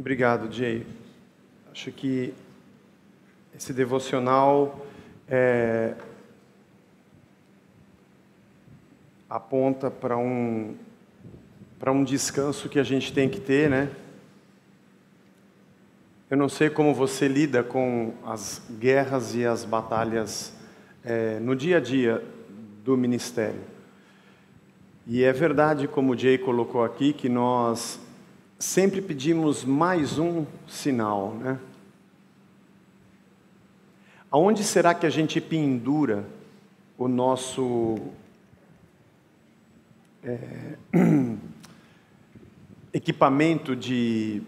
Obrigado, Jay. Acho que esse devocional aponta para um descanso que a gente tem que ter, né? Eu não sei como você lida com as guerras e as batalhas no dia a dia do ministério. E é verdade, como o Jay colocou aqui, que nós sempre pedimos mais um sinal, né? Aonde será que a gente pendura o nosso equipamento de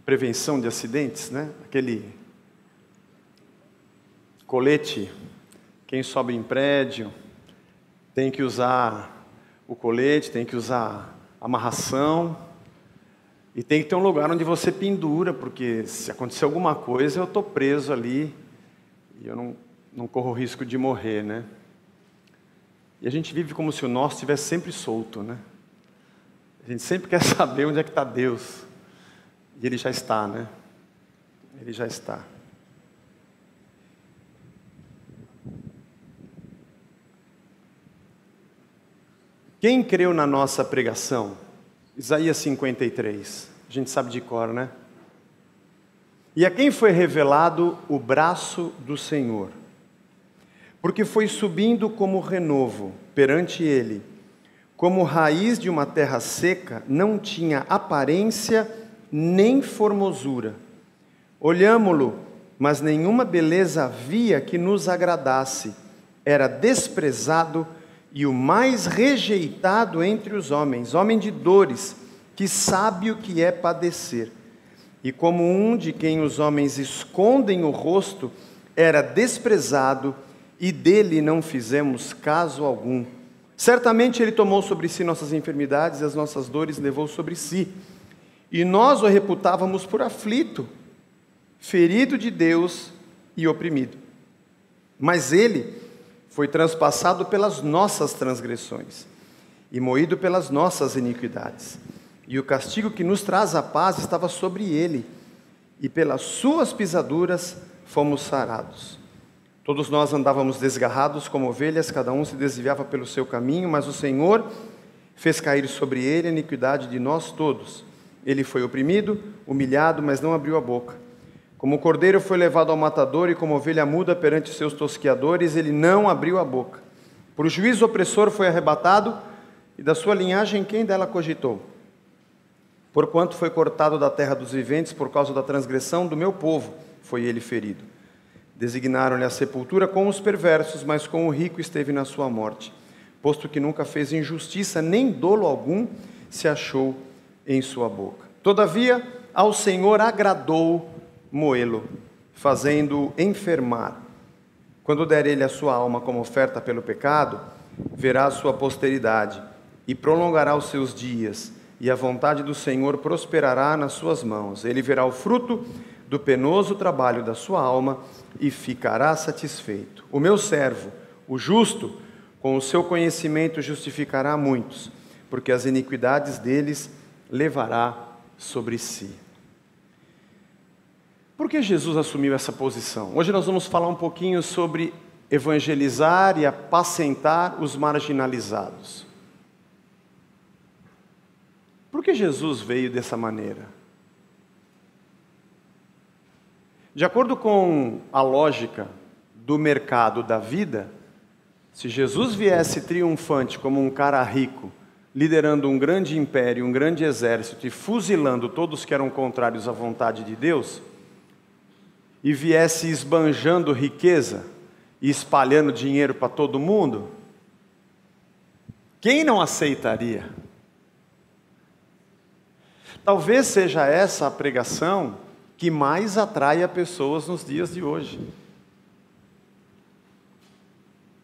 prevenção de acidentes, né? Aquele colete, quem sobe em prédio tem que usar o colete, tem que usar amarração, e tem que ter um lugar onde você pendura, porque se acontecer alguma coisa eu estou preso ali, e eu não corro risco de morrer, né? E a gente vive como se o nosso estivesse sempre solto, né? A gente sempre quer saber onde é que está Deus. E Ele já está, né? Ele já está. Quem creu na nossa pregação? Isaías 53. A gente sabe de cor, né? E a quem foi revelado o braço do Senhor? Porque foi subindo como renovo perante Ele, como raiz de uma terra seca, não tinha aparência nem formosura. Olhámo-lo, mas nenhuma beleza havia que nos agradasse. Era desprezado e o mais rejeitado entre os homens, homem de dores, que sabe o que é padecer. E como um de quem os homens escondem o rosto, era desprezado, e dele não fizemos caso algum. Certamente ele tomou sobre si nossas enfermidades, e as nossas dores levou sobre si. E nós o reputávamos por aflito, ferido de Deus e oprimido. Mas ele foi transpassado pelas nossas transgressões e moído pelas nossas iniquidades. E o castigo que nos traz a paz estava sobre ele, e pelas suas pisaduras fomos sarados. Todos nós andávamos desgarrados como ovelhas, cada um se desviava pelo seu caminho, mas o Senhor fez cair sobre ele a iniquidade de nós todos. Ele foi oprimido, humilhado, mas não abriu a boca. Como o cordeiro foi levado ao matador, e como ovelha muda perante seus tosqueadores, ele não abriu a boca. Por juízo opressor foi arrebatado, e da sua linhagem quem dela cogitou? Porquanto foi cortado da terra dos viventes, por causa da transgressão do meu povo, foi ele ferido. Designaram-lhe a sepultura com os perversos, mas com o rico esteve na sua morte, posto que nunca fez injustiça, nem dolo algum se achou em sua boca. Todavia, ao Senhor agradou moê-lo, fazendo-o enfermar. Quando der ele a sua alma como oferta pelo pecado, verá a sua posteridade, e prolongará os seus dias, e a vontade do Senhor prosperará nas suas mãos. Ele verá o fruto do penoso trabalho da sua alma, e ficará satisfeito. O meu servo, o justo, com o seu conhecimento justificará muitos, porque as iniquidades deles levará sobre si. Por que Jesus assumiu essa posição? Hoje nós vamos falar um pouquinho sobre evangelizar e apacentar os marginalizados. Por que Jesus veio dessa maneira? De acordo com a lógica do mercado da vida, se Jesus viesse triunfante como um cara rico, liderando um grande império, um grande exército e fuzilando todos que eram contrários à vontade de Deus, e viesse esbanjando riqueza e espalhando dinheiro para todo mundo, quem não aceitaria? Talvez seja essa a pregação que mais atrai pessoas nos dias de hoje.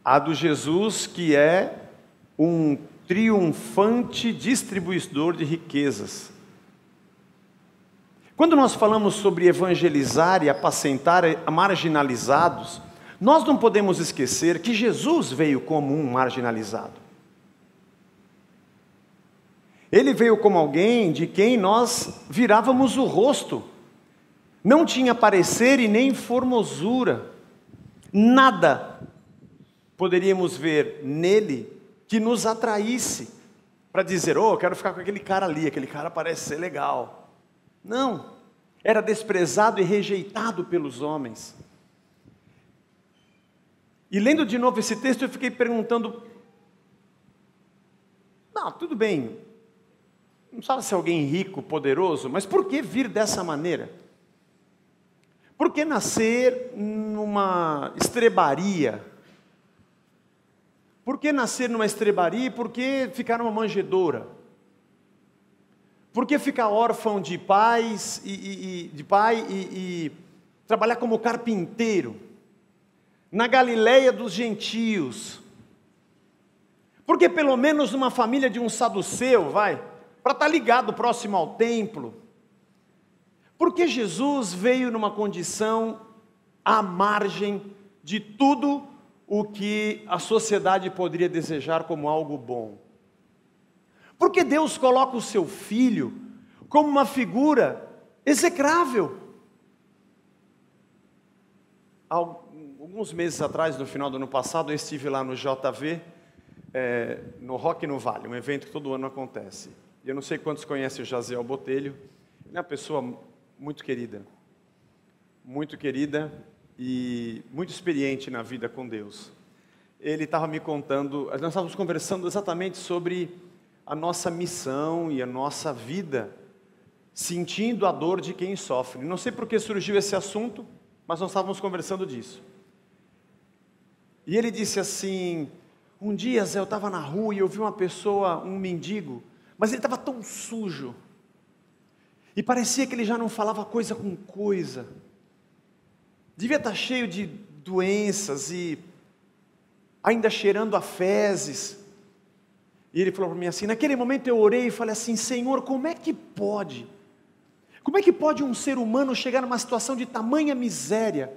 A do Jesus que é um triunfante distribuidor de riquezas. Quando nós falamos sobre evangelizar e apacentar marginalizados, nós não podemos esquecer que Jesus veio como um marginalizado. Ele veio como alguém de quem nós virávamos o rosto Não tinha parecer e nem formosura. Nada poderíamos ver nele que nos atraísse para dizer, oh, eu quero ficar com aquele cara ali, aquele cara parece ser legal. Não, era desprezado e rejeitado pelos homens. E lendo de novo esse texto, eu fiquei perguntando, não, tudo bem, não sabe se é alguém rico, poderoso, mas por que vir dessa maneira? Por que nascer numa estrebaria? Por que nascer numa estrebaria e por que ficar numa manjedoura? Por que ficar órfão de pais de pai e trabalhar como carpinteiro? Na Galileia dos gentios? Por que pelo menos numa família de um saduceu, para estar ligado próximo ao templo? Porque Jesus veio numa condição à margem de tudo o que a sociedade poderia desejar como algo bom. Porque Deus coloca o seu filho como uma figura execrável. Alguns meses atrás, no final do ano passado, eu estive lá no JV, no Rock no Vale, um evento que todo ano acontece. E eu não sei quantos conhecem o Jaziel Botelho, ele é uma pessoa muito querida e muito experiente na vida com Deus. Ele estava me contando, nós estávamos conversando exatamente sobre a nossa missão e a nossa vida, sentindo a dor de quem sofre. Não sei por que surgiu esse assunto, mas nós estávamos conversando disso. E ele disse assim, um dia, Zé, eu estava na rua e eu vi uma pessoa, um mendigo, mas ele estava tão sujo, e parecia que ele já não falava coisa com coisa, devia estar cheio de doenças e ainda cheirando a fezes. E ele falou para mim assim, naquele momento eu orei e falei assim, Senhor, como é que pode um ser humano chegar numa situação de tamanha miséria?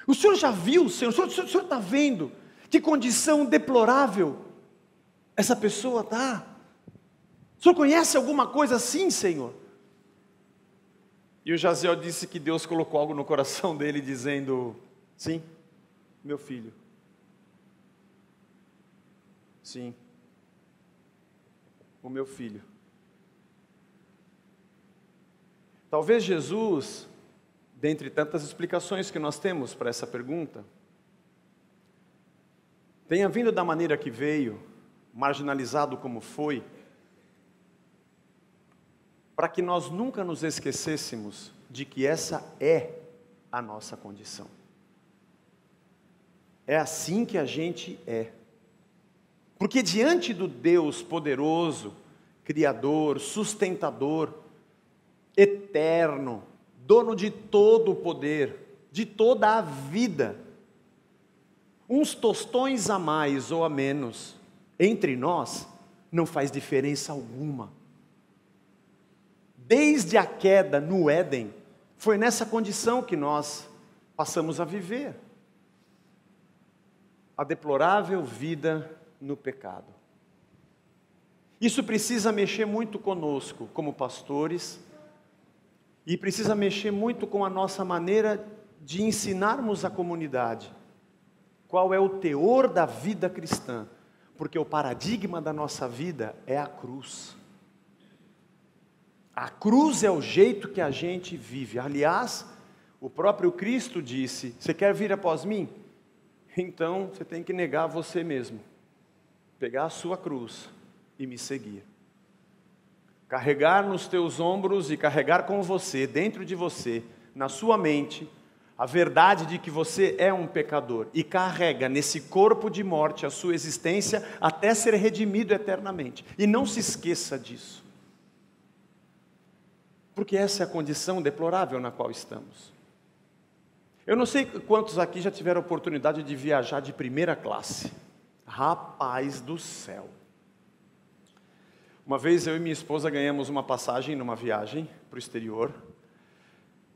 O Senhor já viu, Senhor? O Senhor está vendo que condição deplorável essa pessoa está? O Senhor conhece alguma coisa assim, Senhor? E o Jaziel disse que Deus colocou algo no coração dele, dizendo, sim, meu filho. Sim, o meu filho. Talvez Jesus, dentre tantas explicações que nós temos para essa pergunta, tenha vindo da maneira que veio, marginalizado como foi, para que nós nunca nos esquecêssemos de que essa é a nossa condição. É assim que a gente é. Porque diante do Deus poderoso, Criador, sustentador, eterno, dono de todo o poder, de toda a vida, uns tostões a mais ou a menos, entre nós, não faz diferença alguma. Desde a queda no Éden, foi nessa condição que nós passamos a viver. A deplorável vida no pecado. Isso precisa mexer muito conosco, como pastores, e precisa mexer muito com a nossa maneira de ensinarmos a comunidade qual é o teor da vida cristã, porque o paradigma da nossa vida é a cruz. A cruz é o jeito que a gente vive. Aliás, o próprio Cristo disse, você quer vir após mim? Então você tem que negar você mesmo, pegar a sua cruz e me seguir. Carregar nos teus ombros e carregar com você, dentro de você, na sua mente, a verdade de que você é um pecador e carrega nesse corpo de morte a sua existência até ser redimido eternamente. E não se esqueça disso. Porque essa é a condição deplorável na qual estamos. Eu não sei quantos aqui já tiveram a oportunidade de viajar de primeira classe. Rapaz do céu! Uma vez eu e minha esposa ganhamos uma passagem numa viagem para o exterior,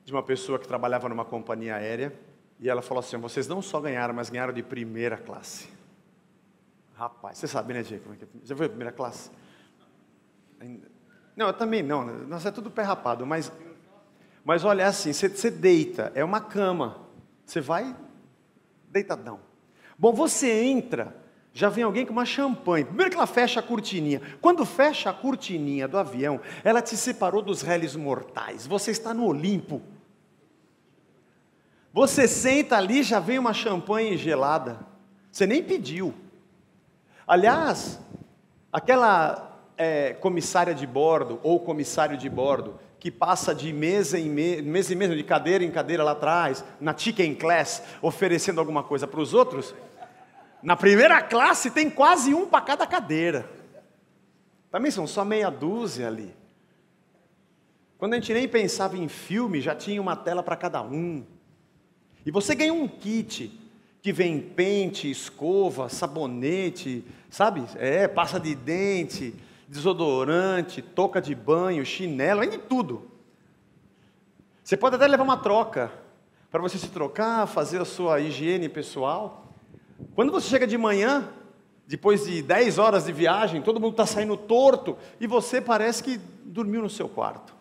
de uma pessoa que trabalhava numa companhia aérea, e ela falou assim, vocês não só ganharam, mas ganharam de primeira classe. Rapaz, você sabe, né, Diego? Já foi a primeira classe? Não, eu também não, nós é tudo pé rapado, mas Mas olha, é assim, você deita, é uma cama. Você vai deitadão. Bom, você entra, já vem alguém com uma champanhe. Primeiro que ela fecha a cortininha. Quando fecha a cortininha do avião, ela te separou dos réis mortais. Você está no Olimpo. Você senta ali, já vem uma champanhe gelada. Você nem pediu. Aliás, aquela comissária de bordo, ou comissário de bordo, que passa de mesa em mesa, de cadeira em cadeira lá atrás, na chicken class, oferecendo alguma coisa para os outros, na primeira classe tem quase um para cada cadeira. Também são só meia dúzia ali. Quando a gente nem pensava em filme, já tinha uma tela para cada um. E você ganha um kit que vem pente, escova, sabonete, sabe? Pasta de dente, desodorante, touca de banho, chinelo, vem de tudo. Você pode até levar uma troca, para você se trocar, fazer a sua higiene pessoal. Quando você chega de manhã, depois de 10 horas de viagem, todo mundo está saindo torto, e você parece que dormiu no seu quarto.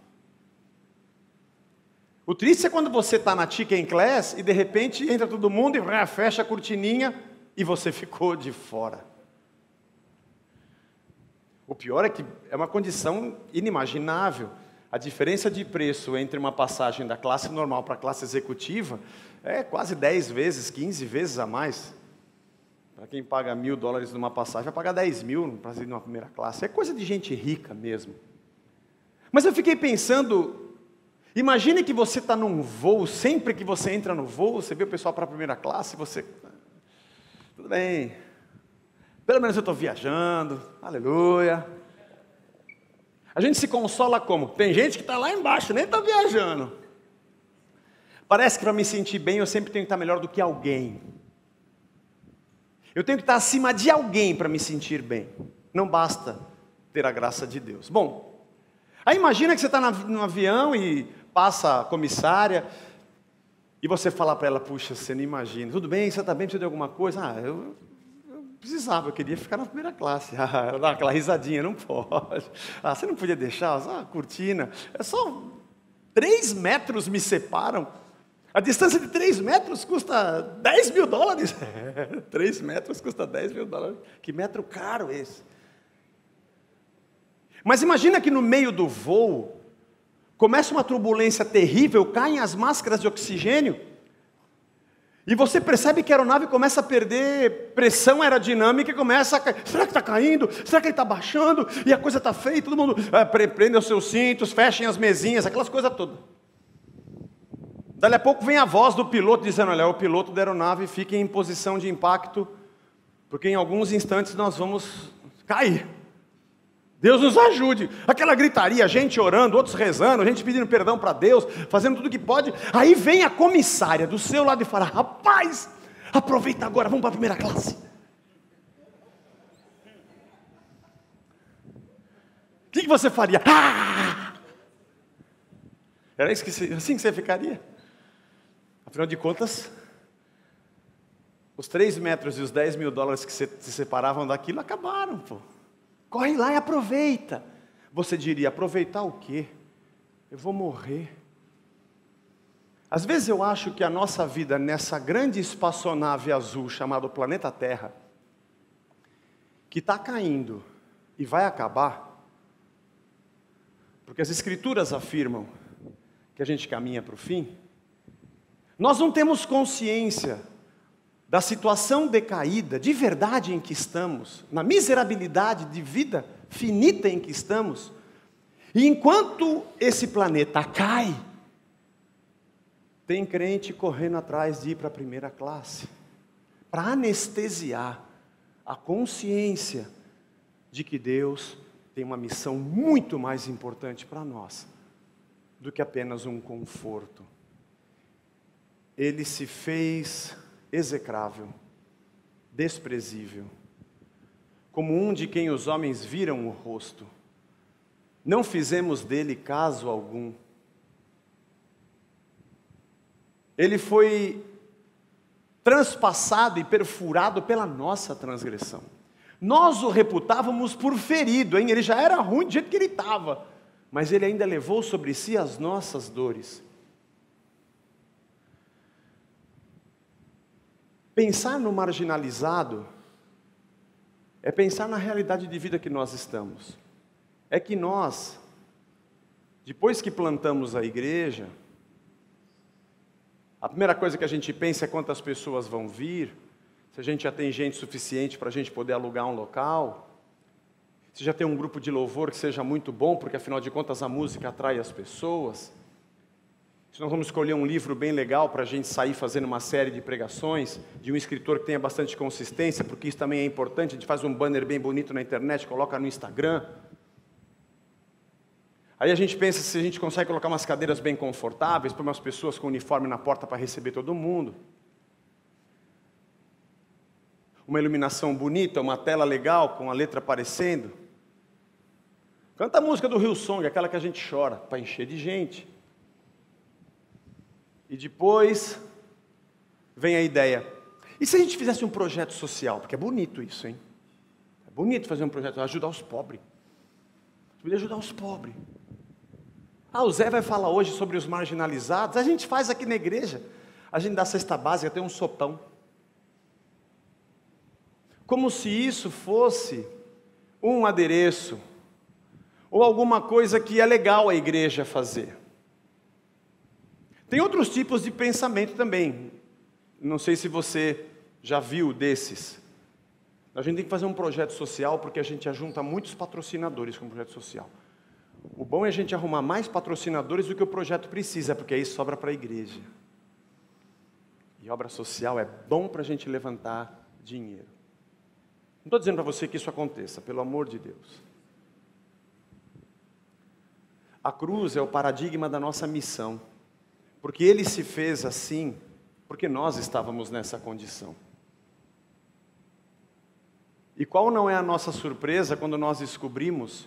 O triste é quando você está na chicken class, e de repente entra todo mundo, e fecha a cortininha, e você ficou de fora. O pior é que é uma condição inimaginável. A diferença de preço entre uma passagem da classe normal para a classe executiva é quase 10 vezes, 15 vezes a mais. Para quem paga $1.000 numa passagem, vai pagar 10 mil para ir numa primeira classe. É coisa de gente rica mesmo. Mas eu fiquei pensando, imagine que você está num voo, sempre que você entra no voo, você vê o pessoal para a primeira classe, você... Tudo bem, pelo menos eu estou viajando, aleluia. A gente se consola como? Tem gente que está lá embaixo, nem está viajando. Parece que para me sentir bem, eu sempre tenho que estar melhor do que alguém. Eu tenho que estar acima de alguém para me sentir bem. Não basta ter a graça de Deus. Bom, aí imagina que você está no avião e passa a comissária e você fala para ela, puxa, você não imagina. Tudo bem, você está bem, precisa de alguma coisa? Eu precisava, eu queria ficar na primeira classe. Ela dá aquela risadinha, não pode. Você não podia deixar, cortina. É só 3 metros me separam. A distância de 3 metros custa $10 mil. 3 metros custa $10 mil. Que metro caro esse. Mas imagina que no meio do voo, começa uma turbulência terrível, caem as máscaras de oxigênio, e você percebe que a aeronave começa a perder pressão aerodinâmica e começa a cair. Será que está caindo? Será que ele está baixando? E a coisa está feia, todo mundo prendem os seus cintos, fechem as mesinhas, aquelas coisas todas. Dali a pouco vem a voz do piloto dizendo, olha, o piloto da aeronave fica em posição de impacto, porque em alguns instantes nós vamos cair. Deus nos ajude. Aquela gritaria, gente orando, outros rezando, gente pedindo perdão para Deus, fazendo tudo que pode. Aí vem a comissária do seu lado e fala, rapaz, aproveita agora, vamos para a primeira classe. O que você faria? Era isso assim que você ficaria? Afinal de contas, os 3 metros e os $10 mil que se separavam daquilo acabaram, pô. Corre lá e aproveita. Você diria, aproveitar o quê? Eu vou morrer. Às vezes eu acho que a nossa vida nessa grande espaçonave azul chamada planeta Terra, que está caindo e vai acabar, porque as Escrituras afirmam que a gente caminha para o fim, nós não temos consciência da situação decaída, de verdade em que estamos, na miserabilidade de vida finita em que estamos, e enquanto esse planeta cai, tem crente correndo atrás de ir para a primeira classe, para anestesiar a consciência de que Deus tem uma missão muito mais importante para nós, do que apenas um conforto. Ele se fez execrável, desprezível, como um de quem os homens viram o rosto. Não fizemos dele caso algum. Ele foi transpassado e perfurado pela nossa transgressão. Nós o reputávamos por ferido, hein? Ele já era ruim do jeito que ele estava, mas ele ainda levou sobre si as nossas dores. Pensar no marginalizado é pensar na realidade de vida que nós estamos. É que nós, depois que plantamos a igreja, a primeira coisa que a gente pensa é quantas pessoas vão vir, se a gente já tem gente suficiente para a gente poder alugar um local, se já tem um grupo de louvor que seja muito bom, porque afinal de contas a música atrai as pessoas. Se nós vamos escolher um livro bem legal para a gente sair fazendo uma série de pregações, de um escritor que tenha bastante consistência, porque isso também é importante, a gente faz um banner bem bonito na internet, coloca no Instagram. Aí a gente pensa se a gente consegue colocar umas cadeiras bem confortáveis, para umas pessoas com uniforme na porta para receber todo mundo. Uma iluminação bonita, uma tela legal, com a letra aparecendo. Canta a música do Hillsong, aquela que a gente chora, para encher de gente. E depois vem a ideia, e se a gente fizesse um projeto social? Porque é bonito isso, hein? É bonito fazer um projeto, ajudar os pobres. Podia ajudar os pobres. O Zé vai falar hoje sobre os marginalizados, a gente faz aqui na igreja. A gente dá cesta básica, tem um sopão. Como se isso fosse um adereço, ou alguma coisa que é legal a igreja fazer. Tem outros tipos de pensamento também. Não sei se você já viu desses. A gente tem que fazer um projeto social porque a gente ajunta muitos patrocinadores com o projeto social. O bom é a gente arrumar mais patrocinadores do que o projeto precisa, porque aí sobra para a igreja. E obra social é bom para a gente levantar dinheiro. Não estou dizendo para você que isso aconteça, pelo amor de Deus. A cruz é o paradigma da nossa missão. Porque Ele se fez assim, porque nós estávamos nessa condição. E qual não é a nossa surpresa quando nós descobrimos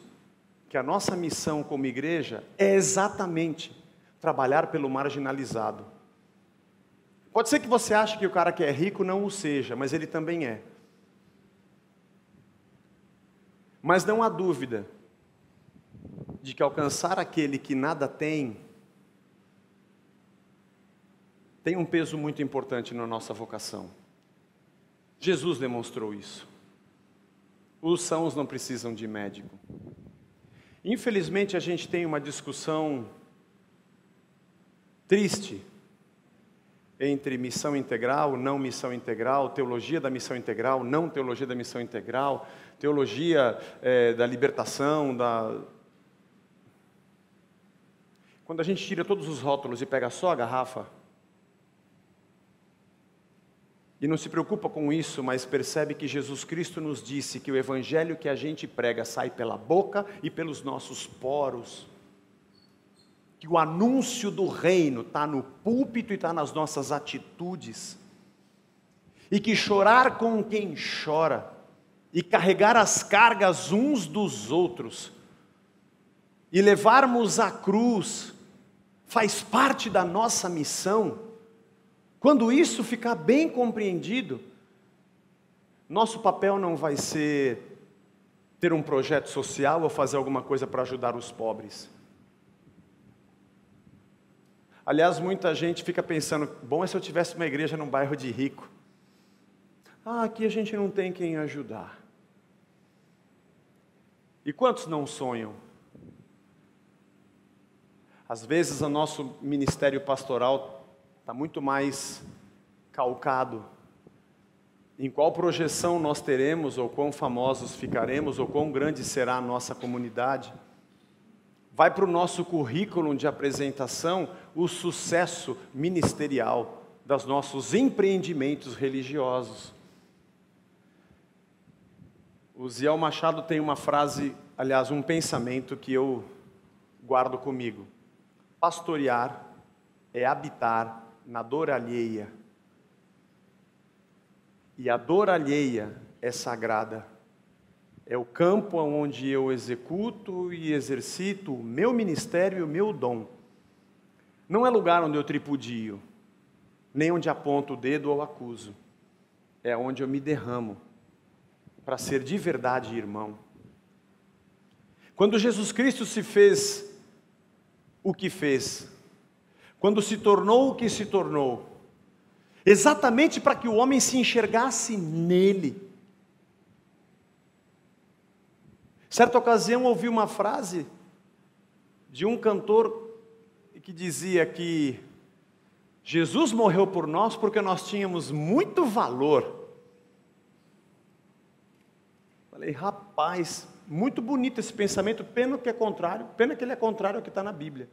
que a nossa missão como igreja é exatamente trabalhar pelo marginalizado. Pode ser que você ache que o cara que é rico não o seja, mas ele também é. Mas não há dúvida de que alcançar aquele que nada tem um peso muito importante na nossa vocação. Jesus demonstrou isso. Os sãos não precisam de médico. Infelizmente a gente tem uma discussão triste entre missão integral, não missão integral, teologia da missão integral, não teologia da missão integral, teologia da libertação, Quando a gente tira todos os rótulos e pega só a garrafa, e não se preocupa com isso, mas percebe que Jesus Cristo nos disse que o evangelho que a gente prega sai pela boca e pelos nossos poros. Que o anúncio do reino está no púlpito e está nas nossas atitudes. E que chorar com quem chora e carregar as cargas uns dos outros e levarmos a cruz faz parte da nossa missão. Quando isso ficar bem compreendido, nosso papel não vai ser ter um projeto social ou fazer alguma coisa para ajudar os pobres. Aliás, muita gente fica pensando, bom é se eu tivesse uma igreja num bairro de rico. Aqui a gente não tem quem ajudar. E quantos não sonham? Às vezes o nosso ministério pastoral está muito mais calcado em qual projeção nós teremos, ou quão famosos ficaremos, ou quão grande será a nossa comunidade. Vai para o nosso currículo de apresentação o sucesso ministerial dos nossos empreendimentos religiosos. O Ziel Machado tem uma frase, aliás, um pensamento que eu guardo comigo. Pastorear é habitar na dor alheia. E a dor alheia é sagrada. É o campo onde eu executo e exercito o meu ministério e o meu dom. Não é lugar onde eu tripudio, nem onde aponto o dedo ou acuso. É onde eu me derramo para ser de verdade irmão. Quando Jesus Cristo se fez o que fez, quando se tornou o que se tornou, exatamente para que o homem se enxergasse nele. Certa ocasião ouvi uma frase de um cantor que dizia que Jesus morreu por nós porque nós tínhamos muito valor. Falei, rapaz, muito bonito esse pensamento, pena que é contrário, pena que ele é contrário ao que está na Bíblia.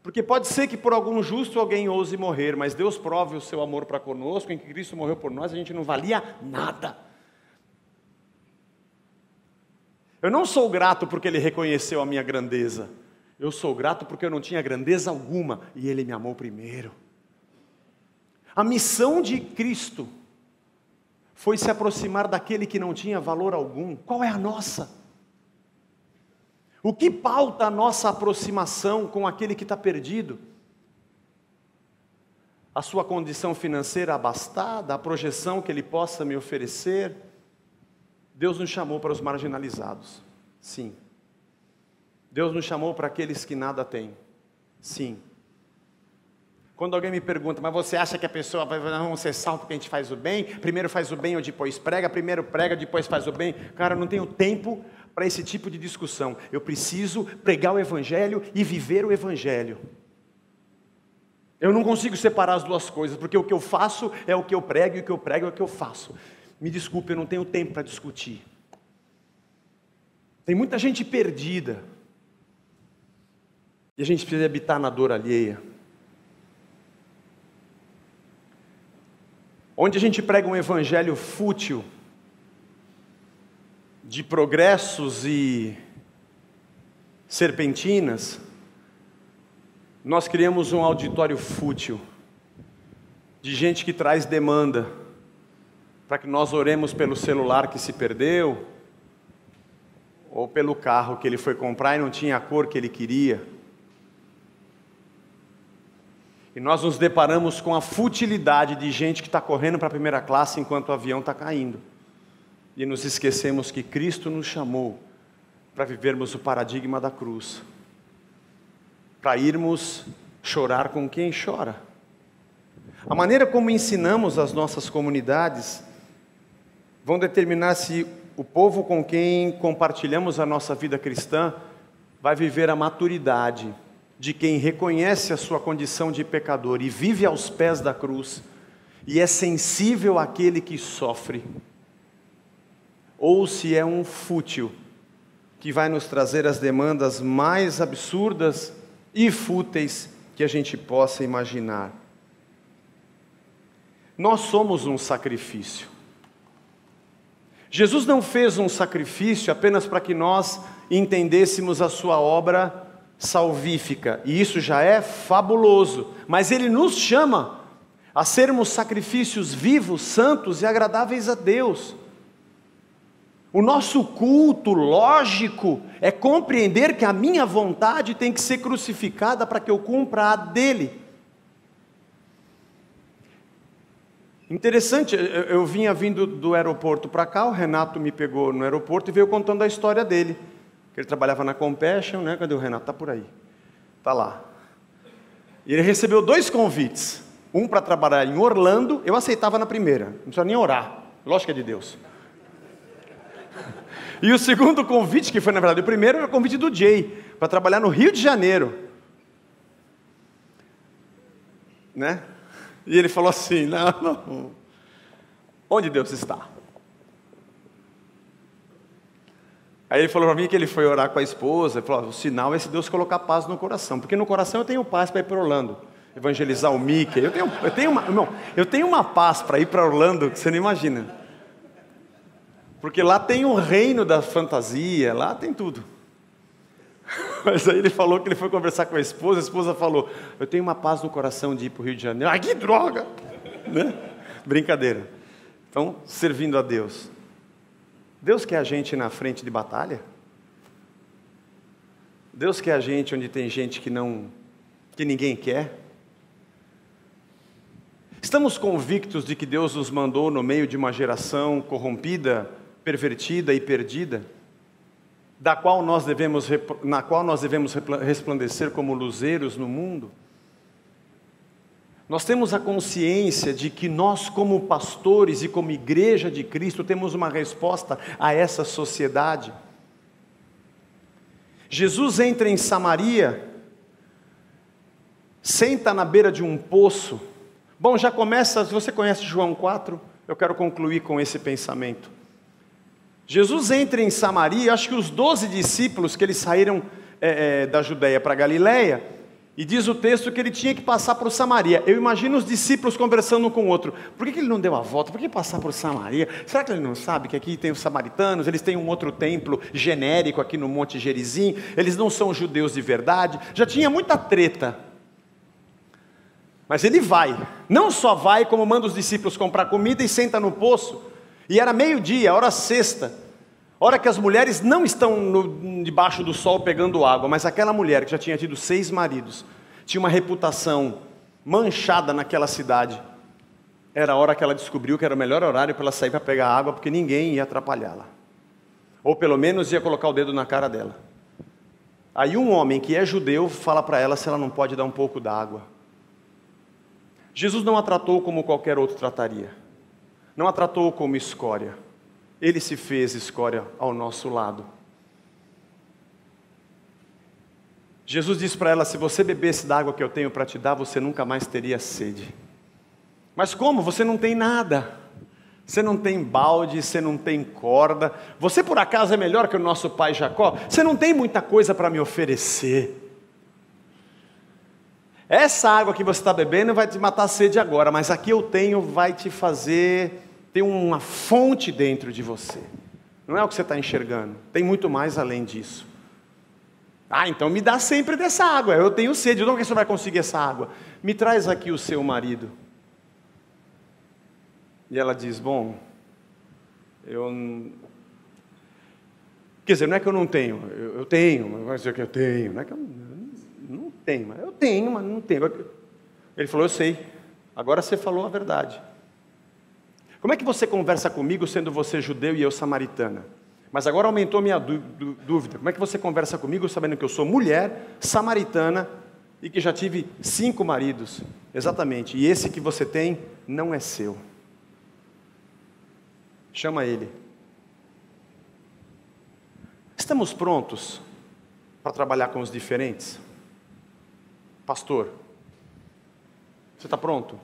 Porque pode ser que por algum justo alguém ouse morrer, mas Deus prove o seu amor para conosco, em que Cristo morreu por nós, a gente não valia nada. Eu não sou grato porque Ele reconheceu a minha grandeza, eu sou grato porque eu não tinha grandeza alguma, e Ele me amou primeiro. A missão de Cristo foi se aproximar daquele que não tinha valor algum. Qual é a nossa? O que pauta a nossa aproximação com aquele que está perdido? A sua condição financeira abastada, a projeção que ele possa me oferecer? Deus nos chamou para os marginalizados, sim. Deus nos chamou para aqueles que nada têm, sim. Quando alguém me pergunta, mas você acha que a pessoa vai ser salva porque a gente faz o bem? Primeiro faz o bem ou depois prega? Primeiro prega, depois faz o bem? Cara, eu não tenho tempo para esse tipo de discussão. Eu preciso pregar o Evangelho e viver o Evangelho. Eu não consigo separar as duas coisas, porque o que eu faço é o que eu prego e o que eu prego é o que eu faço. Me desculpe, eu não tenho tempo para discutir. Tem muita gente perdida. E a gente precisa habitar na dor alheia. Onde a gente prega um evangelho fútil, de progressos e serpentinas, nós criamos um auditório fútil, de gente que traz demanda, para que nós oremos pelo celular que se perdeu, ou pelo carro que ele foi comprar e não tinha a cor que ele queria. E nós nos deparamos com a futilidade de gente que está correndo para a primeira classe enquanto o avião está caindo. E nos esquecemos que Cristo nos chamou para vivermos o paradigma da cruz. Para irmos chorar com quem chora. A maneira como ensinamos as nossas comunidades vão determinar se o povo com quem compartilhamos a nossa vida cristã vai viver a maturidade de quem reconhece a sua condição de pecador e vive aos pés da cruz, e é sensível àquele que sofre, ou se é um fútil, que vai nos trazer as demandas mais absurdas e fúteis que a gente possa imaginar. Nós somos um sacrifício. Jesus não fez um sacrifício apenas para que nós entendêssemos a sua obra salvífica, e isso já é fabuloso, mas Ele nos chama a sermos sacrifícios vivos, santos e agradáveis a Deus. O nosso culto lógico é compreender que a minha vontade tem que ser crucificada para que eu cumpra a dele. Interessante, eu vinha vindo do aeroporto para cá, o Renato me pegou no aeroporto e veio contando a história dele. Ele trabalhava na Compassion, né? Cadê o Renato? Está por aí. Está lá. E ele recebeu 2 convites. Um para trabalhar em Orlando, eu aceitava na primeira. Não precisa nem orar. Lógico que é de Deus. E o segundo convite, que foi na verdade o primeiro, era o convite do Jay, para trabalhar no Rio de Janeiro. Né? E ele falou assim, não. Onde Deus está? Aí ele falou para mim que ele foi orar com a esposa, ele falou, o sinal é se Deus colocar paz no coração, porque no coração eu tenho paz para ir para Orlando, evangelizar o Mickey, eu tenho uma paz para ir para Orlando que você não imagina, porque lá tem o reino da fantasia, lá tem tudo. Mas aí ele falou que ele foi conversar com a esposa falou, eu tenho uma paz no coração de ir para o Rio de Janeiro. Que droga! Né? Brincadeira. Então, servindo a Deus. Deus quer a gente na frente de batalha? Deus quer a gente onde tem gente que ninguém quer? Estamos convictos de que Deus nos mandou no meio de uma geração corrompida, pervertida e perdida, na qual nós devemos resplandecer como luzeiros no mundo? Nós temos a consciência de que nós, como pastores e como igreja de Cristo, temos uma resposta a essa sociedade. Jesus entra em Samaria, senta na beira de um poço. Bom, já começa, se você conhece João 4, eu quero concluir com esse pensamento. Jesus entra em Samaria, acho que os 12 discípulos que eles saíram da Judéia para Galiléia, e diz o texto que ele tinha que passar por Samaria. Eu imagino os discípulos conversando um com o outro. Por que ele não deu a volta? Por que passar por Samaria? Será que ele não sabe que aqui tem os samaritanos? Eles têm um outro templo genérico aqui no Monte Gerizim. Eles não são judeus de verdade. Já tinha muita treta. Mas ele vai. Não só vai, como manda os discípulos comprar comida e senta no poço. E era meio-dia, hora sexta. Hora que as mulheres não estão debaixo do sol pegando água, mas aquela mulher que já tinha tido 6 maridos, tinha uma reputação manchada naquela cidade, era a hora que ela descobriu que era o melhor horário para ela sair para pegar água, porque ninguém ia atrapalhá-la, ou pelo menos ia colocar o dedo na cara dela. Aí um homem que é judeu fala para ela se ela não pode dar um pouco d'água. Jesus não a tratou como qualquer outro trataria, não a tratou como escória. Ele se fez escória ao nosso lado. Jesus disse para ela: se você bebesse da água que eu tenho para te dar, você nunca mais teria sede. Mas como? Você não tem nada. Você não tem balde, você não tem corda. Você por acaso é melhor que o nosso pai Jacó? Você não tem muita coisa para me oferecer. Essa água que você está bebendo vai te matar a sede agora, mas aqui eu tenho, vai te fazer... Tem uma fonte dentro de você. Não é o que você está enxergando. Tem muito mais além disso. Ah, então me dá sempre dessa água. Eu tenho sede. Onde é que você vai conseguir essa água? Me traz aqui o seu marido. E ela diz: bom, quer dizer, não é que eu não tenho. Eu tenho, mas vai dizer que eu tenho. Não é que eu não tenho, mas eu tenho, mas não tenho. Ele falou: eu sei. Agora você falou a verdade. Como é que você conversa comigo sendo você judeu e eu samaritana? Mas agora aumentou minha dúvida. Como é que você conversa comigo sabendo que eu sou mulher, samaritana e que já tive 5 maridos? Exatamente. E esse que você tem não é seu. Chama ele. Estamos prontos para trabalhar com os diferentes? Pastor, você está pronto?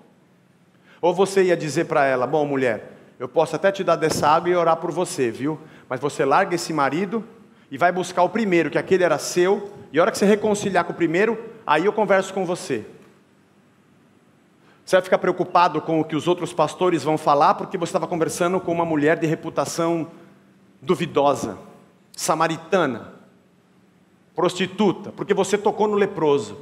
Ou você ia dizer para ela: bom, mulher, eu posso até te dar dessa água e orar por você, viu? Mas você larga esse marido e vai buscar o primeiro, que aquele era seu, e a hora que você reconciliar com o primeiro, aí eu converso com você. Você vai ficar preocupado com o que os outros pastores vão falar, porque você estava conversando com uma mulher de reputação duvidosa, samaritana, prostituta, porque você tocou no leproso,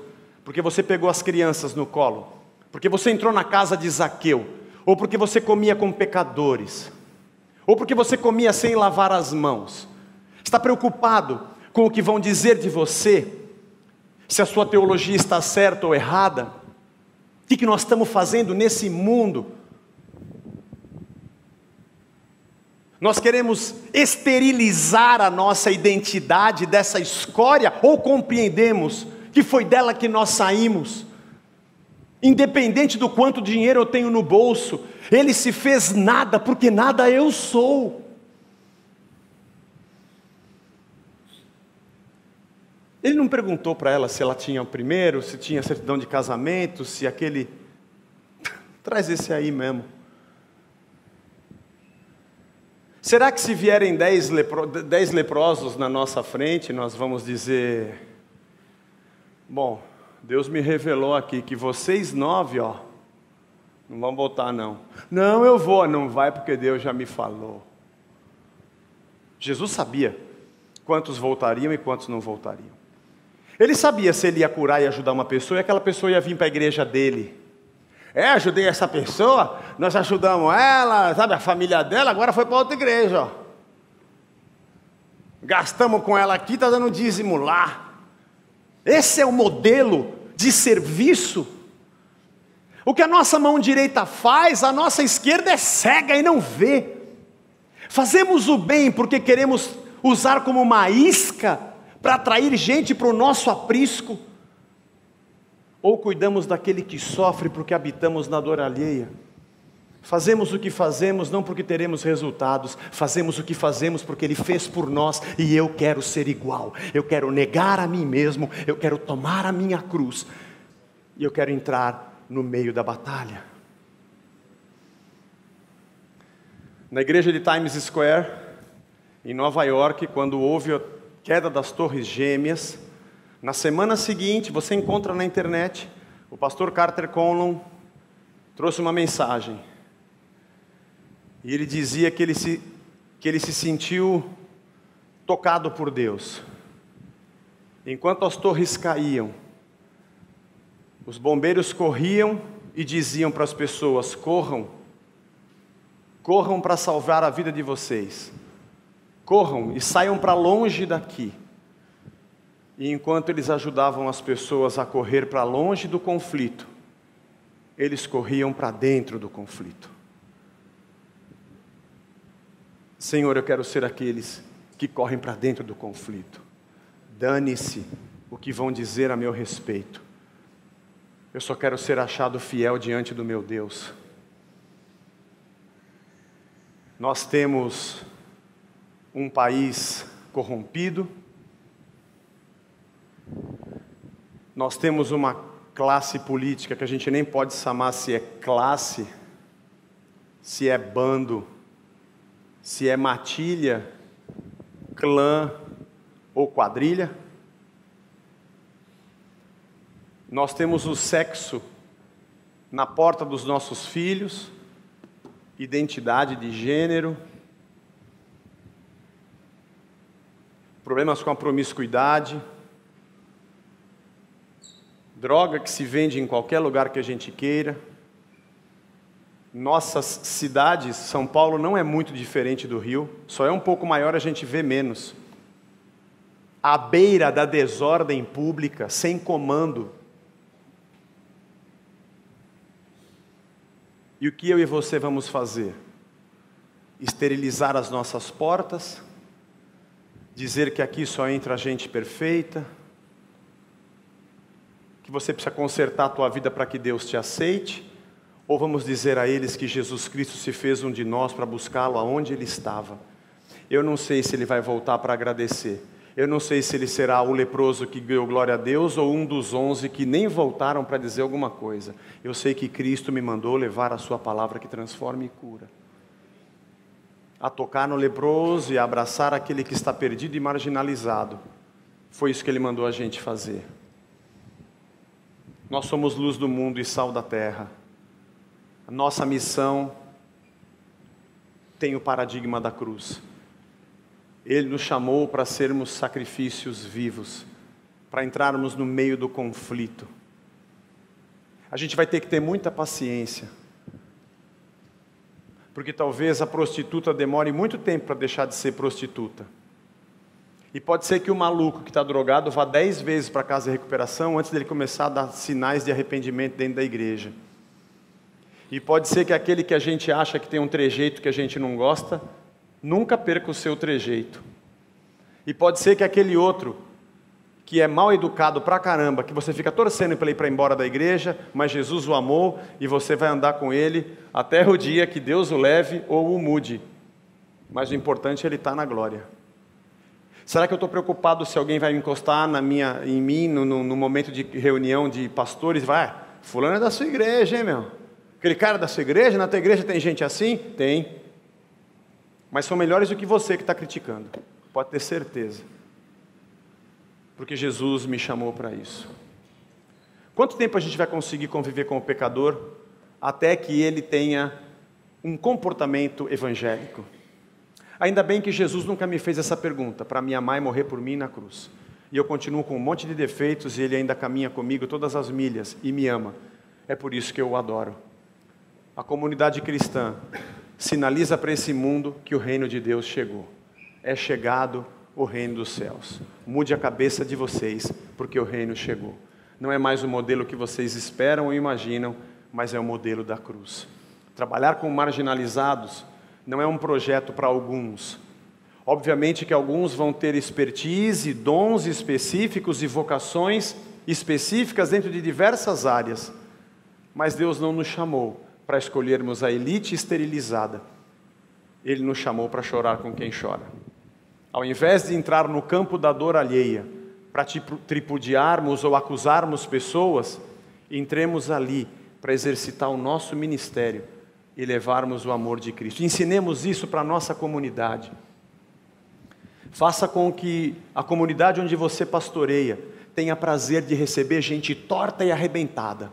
porque você pegou as crianças no colo, porque você entrou na casa de Zaqueu, ou porque você comia com pecadores, ou porque você comia sem lavar as mãos. Está preocupado com o que vão dizer de você, se a sua teologia está certa ou errada? O que nós estamos fazendo nesse mundo? Nós queremos esterilizar a nossa identidade dessa escória, ou compreendemos que foi dela que nós saímos? Independente do quanto dinheiro eu tenho no bolso, ele se fez nada, porque nada eu sou. Ele não perguntou para ela se ela tinha o primeiro, se tinha certidão de casamento, se aquele... Traz esse aí mesmo. Será que se vierem 10 leprosos na nossa frente, nós vamos dizer: bom, Deus me revelou aqui que vocês 9, não vão voltar não. Não, eu vou. Não vai porque Deus já me falou. Jesus sabia quantos voltariam e quantos não voltariam. Ele sabia se ele ia curar e ajudar uma pessoa, e aquela pessoa ia vir para a igreja dele. Ajudei essa pessoa, nós ajudamos ela, sabe, a família dela, agora foi para outra igreja. Gastamos com ela aqui, está dando dízimo lá. Esse é o modelo de serviço. O que a nossa mão direita faz, a nossa esquerda é cega e não vê. Fazemos o bem porque queremos usar como uma isca para atrair gente para o nosso aprisco. Ou cuidamos daquele que sofre porque habitamos na dor alheia? Fazemos o que fazemos não porque teremos resultados, fazemos o que fazemos porque Ele fez por nós e eu quero ser igual. Eu quero negar a mim mesmo, eu quero tomar a minha cruz e eu quero entrar no meio da batalha. Na igreja de Times Square, em Nova York, quando houve a queda das Torres Gêmeas, na semana seguinte, você encontra na internet, o pastor Carter Conlon trouxe uma mensagem. E ele dizia que ele se sentiu tocado por Deus. Enquanto as torres caíam, os bombeiros corriam e diziam para as pessoas: corram, corram para salvar a vida de vocês. Corram e saiam para longe daqui. E enquanto eles ajudavam as pessoas a correr para longe do conflito, eles corriam para dentro do conflito. Senhor, eu quero ser aqueles que correm para dentro do conflito. Dane-se o que vão dizer a meu respeito. Eu só quero ser achado fiel diante do meu Deus. Nós temos um país corrompido. Nós temos uma classe política que a gente nem pode chamar se é classe, se é bando, se é matilha, clã ou quadrilha. Nós temos o sexo na porta dos nossos filhos, identidade de gênero, problemas com a promiscuidade, droga que se vende em qualquer lugar que a gente queira. Nossas cidades, São Paulo não é muito diferente do Rio, só é um pouco maior, a gente vê menos. À beira da desordem pública, sem comando. E o que eu e você vamos fazer? Esterilizar as nossas portas? Dizer que aqui só entra gente perfeita? Que você precisa consertar a tua vida para que Deus te aceite? Ou vamos dizer a eles que Jesus Cristo se fez um de nós para buscá-lo aonde ele estava? Eu não sei se ele vai voltar para agradecer. Eu não sei se ele será o leproso que deu glória a Deus ou um dos 11 que nem voltaram para dizer alguma coisa. Eu sei que Cristo me mandou levar a sua palavra que transforma e cura. A tocar no leproso e a abraçar aquele que está perdido e marginalizado. Foi isso que ele mandou a gente fazer. Nós somos luz do mundo e sal da terra. A nossa missão tem o paradigma da cruz. Ele nos chamou para sermos sacrifícios vivos, para entrarmos no meio do conflito. A gente vai ter que ter muita paciência, porque talvez a prostituta demore muito tempo para deixar de ser prostituta. E pode ser que o maluco que está drogado vá 10 vezes para a casa de recuperação antes dele começar a dar sinais de arrependimento dentro da igreja. E pode ser que aquele que a gente acha que tem um trejeito que a gente não gosta, nunca perca o seu trejeito. E pode ser que aquele outro, que é mal educado pra caramba, que você fica torcendo para ele ir para embora da igreja, mas Jesus o amou e você vai andar com ele até o dia que Deus o leve ou o mude. Mas o importante é ele estar na glória. Será que eu estou preocupado se alguém vai encostar em mim no momento de reunião de pastores? Vai, fulano é da sua igreja, hein, meu? Aquele cara da sua igreja, na tua igreja tem gente assim? Tem. Mas são melhores do que você que está criticando. Pode ter certeza. Porque Jesus me chamou para isso. Quanto tempo a gente vai conseguir conviver com o pecador até que ele tenha um comportamento evangélico? Ainda bem que Jesus nunca me fez essa pergunta, para me amar e morrer por mim na cruz. E eu continuo com um monte de defeitos e ele ainda caminha comigo todas as milhas e me ama. É por isso que eu o adoro. A comunidade cristã sinaliza para esse mundo que o reino de Deus chegou. É chegado o reino dos céus. Mude a cabeça de vocês, porque o reino chegou. Não é mais o modelo que vocês esperam ou imaginam, mas é o modelo da cruz. Trabalhar com marginalizados não é um projeto para alguns. Obviamente que alguns vão ter expertise, dons específicos e vocações específicas dentro de diversas áreas. Mas Deus não nos chamou para escolhermos a elite esterilizada. Ele nos chamou para chorar com quem chora. Ao invés de entrar no campo da dor alheia, para tripudiarmos ou acusarmos pessoas, entremos ali para exercitar o nosso ministério e levarmos o amor de Cristo. Ensinemos isso para a nossa comunidade. Faça com que a comunidade onde você pastoreia tenha prazer de receber gente torta e arrebentada,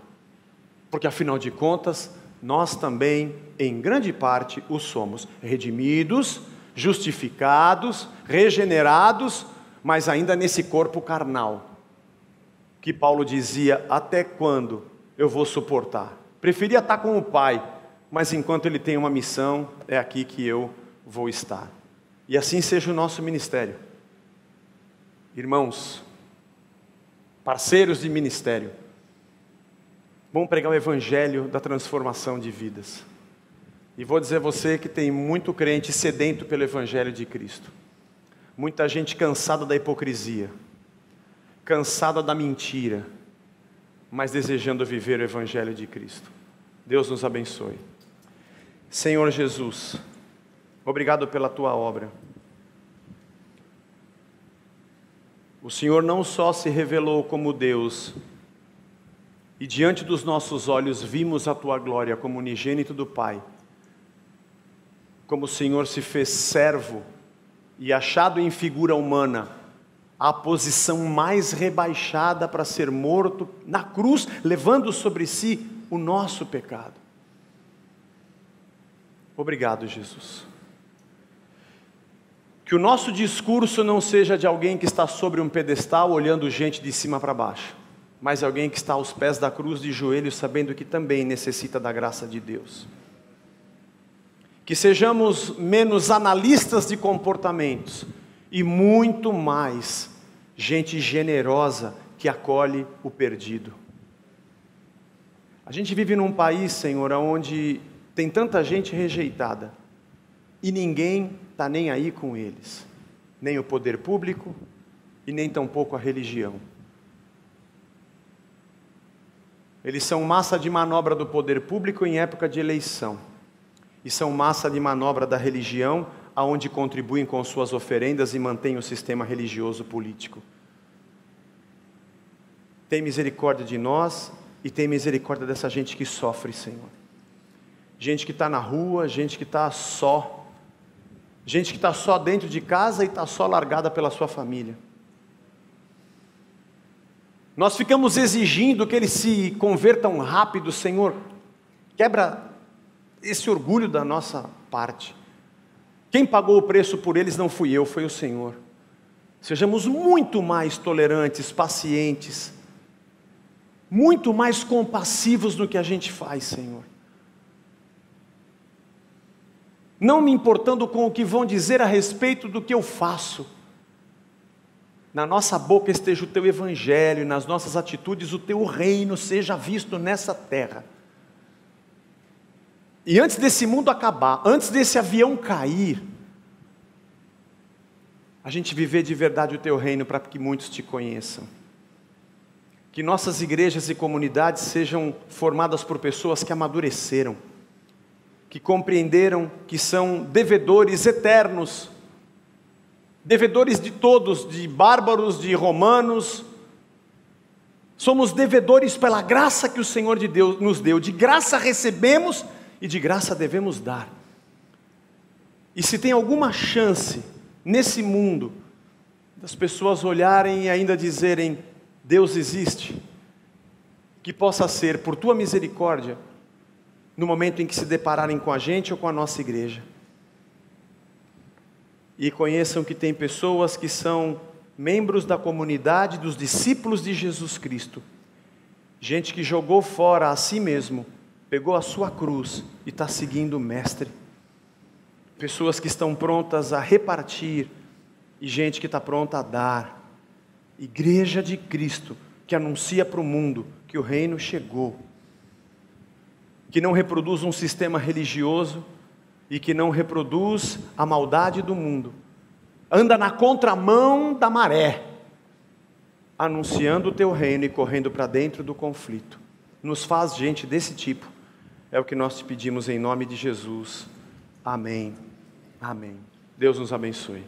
porque afinal de contas, nós também, em grande parte, o somos, redimidos, justificados, regenerados, mas ainda nesse corpo carnal, que Paulo dizia, até quando eu vou suportar? Preferia estar com o Pai, mas enquanto Ele tem uma missão, é aqui que eu vou estar. E assim seja o nosso ministério. Irmãos, parceiros de ministério, vamos pregar o evangelho da transformação de vidas. E vou dizer a você que tem muito crente sedento pelo evangelho de Cristo. Muita gente cansada da hipocrisia, cansada da mentira, mas desejando viver o evangelho de Cristo. Deus nos abençoe. Senhor Jesus, obrigado pela tua obra. O Senhor não só se revelou como Deus, e diante dos nossos olhos vimos a tua glória como unigênito do Pai, como o Senhor se fez servo e achado em figura humana, a posição mais rebaixada para ser morto na cruz, levando sobre si o nosso pecado. Obrigado, Jesus. Que o nosso discurso não seja de alguém que está sobre um pedestal olhando gente de cima para baixo, mas alguém que está aos pés da cruz de joelhos, sabendo que também necessita da graça de Deus. Que sejamos menos analistas de comportamentos e muito mais gente generosa que acolhe o perdido. A gente vive num país, Senhor, onde tem tanta gente rejeitada e ninguém está nem aí com eles, nem o poder público e nem tampouco a religião. Eles são massa de manobra do poder público em época de eleição, e são massa de manobra da religião, aonde contribuem com suas oferendas e mantêm o sistema religioso político. Tem misericórdia de nós e tem misericórdia dessa gente que sofre, Senhor. Gente que está na rua, gente que está só, gente que está só dentro de casa e está só largada pela sua família. Nós ficamos exigindo que eles se convertam rápido, Senhor. Quebra esse orgulho da nossa parte. Quem pagou o preço por eles não fui eu, foi o Senhor. Sejamos muito mais tolerantes, pacientes, muito mais compassivos no que a gente faz, Senhor. Não me importando com o que vão dizer a respeito do que eu faço. Na nossa boca esteja o teu evangelho, nas nossas atitudes o teu reino seja visto nessa terra. E antes desse mundo acabar, antes desse avião cair, a gente viver de verdade o teu reino para que muitos te conheçam. Que nossas igrejas e comunidades sejam formadas por pessoas que amadureceram, que compreenderam que são devedores eternos, devedores de todos, de bárbaros, de romanos. Somos devedores pela graça que o Senhor de Deus nos deu. De graça recebemos e de graça devemos dar. E se tem alguma chance nesse mundo das pessoas olharem e ainda dizerem Deus existe, que possa ser por tua misericórdia no momento em que se depararem com a gente ou com a nossa igreja. E conheçam que tem pessoas que são membros da comunidade dos discípulos de Jesus Cristo. Gente que jogou fora a si mesmo, pegou a sua cruz e está seguindo o Mestre. Pessoas que estão prontas a repartir e gente que está pronta a dar. Igreja de Cristo que anuncia para o mundo que o reino chegou. Que não reproduz um sistema religioso e que não reproduz a maldade do mundo. Anda na contramão da maré. anunciando o teu reino e correndo para dentro do conflito. Nos faz gente desse tipo. É o que nós te pedimos em nome de Jesus. Amém. Amém. Deus nos abençoe.